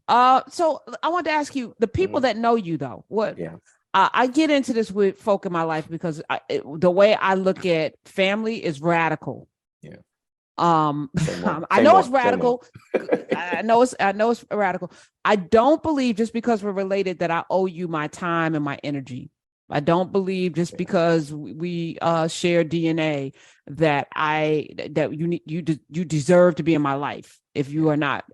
So I want to ask you, the people that know you though, what Yeah. I get into this with folk in my life because the way I look at family is radical. Yeah. Say more. I Say know it's more. Say more. radical. I know it's radical. I don't believe just because we're related that I owe you my time and my energy. I don't believe just Yeah. because we share DNA that you deserve to be in my life if you Yeah. are not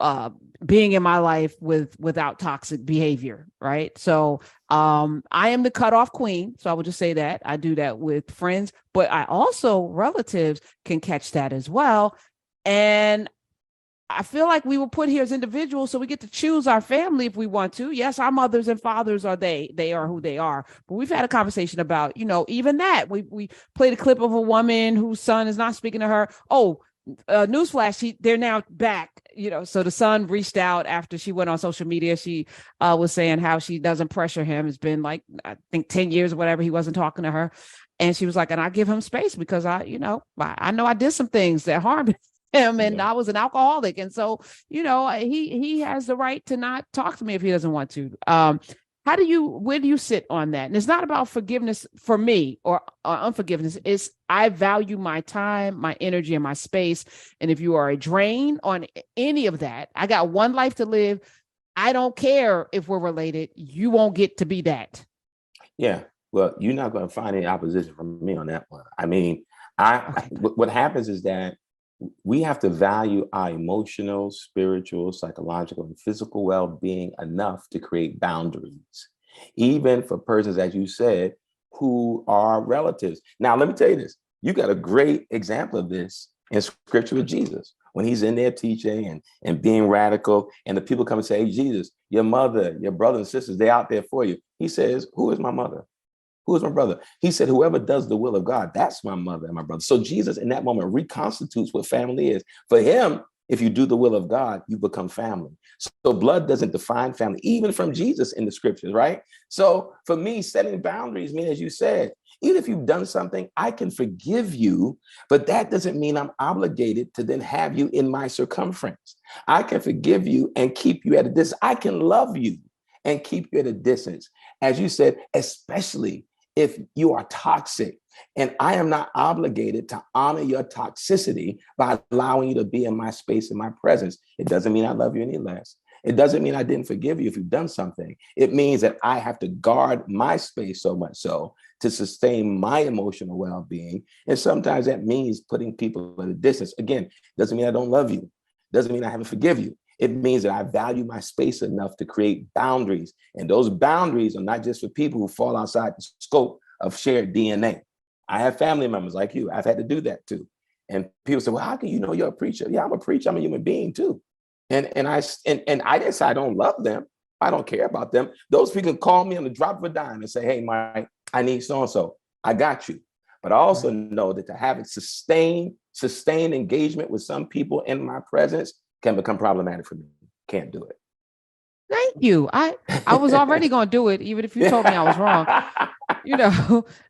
uh being in my life without toxic behavior, right? So I am the cutoff queen, so I would just say that I do that with friends, but I also relatives can catch that as well. And I feel like we were put here as individuals, so we get to choose our family if we want to. Yes, our mothers and fathers are they are who they are. But we've had a conversation about, even that. We played a clip of a woman whose son is not speaking to her. Oh, newsflash, they're now back. So the son reached out after she went on social media. She was saying how she doesn't pressure him. It's been like, I think 10 years or whatever. He wasn't talking to her. And she was like, and I give him space because I know I did some things that harmed him, and Yeah. I was an alcoholic. And so, he has the right to not talk to me if he doesn't want to. Where do you sit on that? And it's not about forgiveness for me or unforgiveness. It's I value my time, my energy, and my space. And if you are a drain on any of that, I got one life to live. I don't care if we're related. You won't get to be that. Yeah. Well, you're not going to find any opposition from me on that one. I mean, what happens is that we have to value our emotional, spiritual, psychological, and physical well-being enough to create boundaries, even for persons, as you said, who are relatives. Now, let me tell you this. You got a great example of this in scripture with Jesus, when he's in there teaching and being radical, and the people come and say, hey, Jesus, your mother, your brothers and sisters, they're out there for you. He says, who is my mother? Who is my brother? He said, whoever does the will of God, that's my mother and my brother. So Jesus in that moment reconstitutes what family is. For him, if you do the will of God, you become family. So blood doesn't define family, even from Jesus in the scriptures, right? So for me, setting boundaries mean, as you said, even if you've done something, I can forgive you, but that doesn't mean I'm obligated to then have you in my circumference. I can forgive you and keep you at a distance. I can love you and keep you at a distance. As you said, especially if you are toxic, and I am not obligated to honor your toxicity by allowing you to be in my space, in my presence. It doesn't mean I love you any less. It doesn't mean I didn't forgive you if you've done something. It means that I have to guard my space so much so to sustain my emotional well-being. And sometimes that means putting people at a distance. Again, doesn't mean I don't love you. Doesn't mean I haven't forgive you. It means that I value my space enough to create boundaries. And those boundaries are not just for people who fall outside the scope of shared DNA. I have family members like you. I've had to do that too. And people say, well, how can you know you're a preacher? Yeah, I'm a preacher. I'm a human being too. And I didn't say I don't love them. I don't care about them. Those people can call me on the drop of a dime and say, hey, Mike, I need so-and-so. I got you. But I also know that to have sustained engagement with some people in my presence can become problematic for me. Can't do it. Thank you. I was already going to do it, even if you told me I was wrong.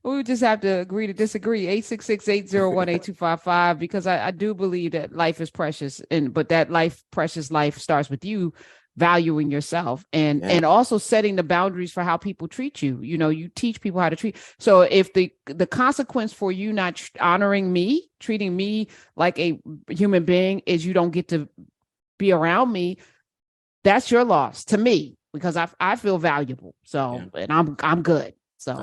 We would just have to agree to disagree. 866-801-8255, because I do believe that life is precious, but that precious life starts with you valuing yourself and also setting the boundaries for how people treat you. You teach people how to treat. So if the consequence for you not honoring me, treating me like a human being, is you don't get to be around me, that's your loss to me, because I feel valuable. So, and I'm good. So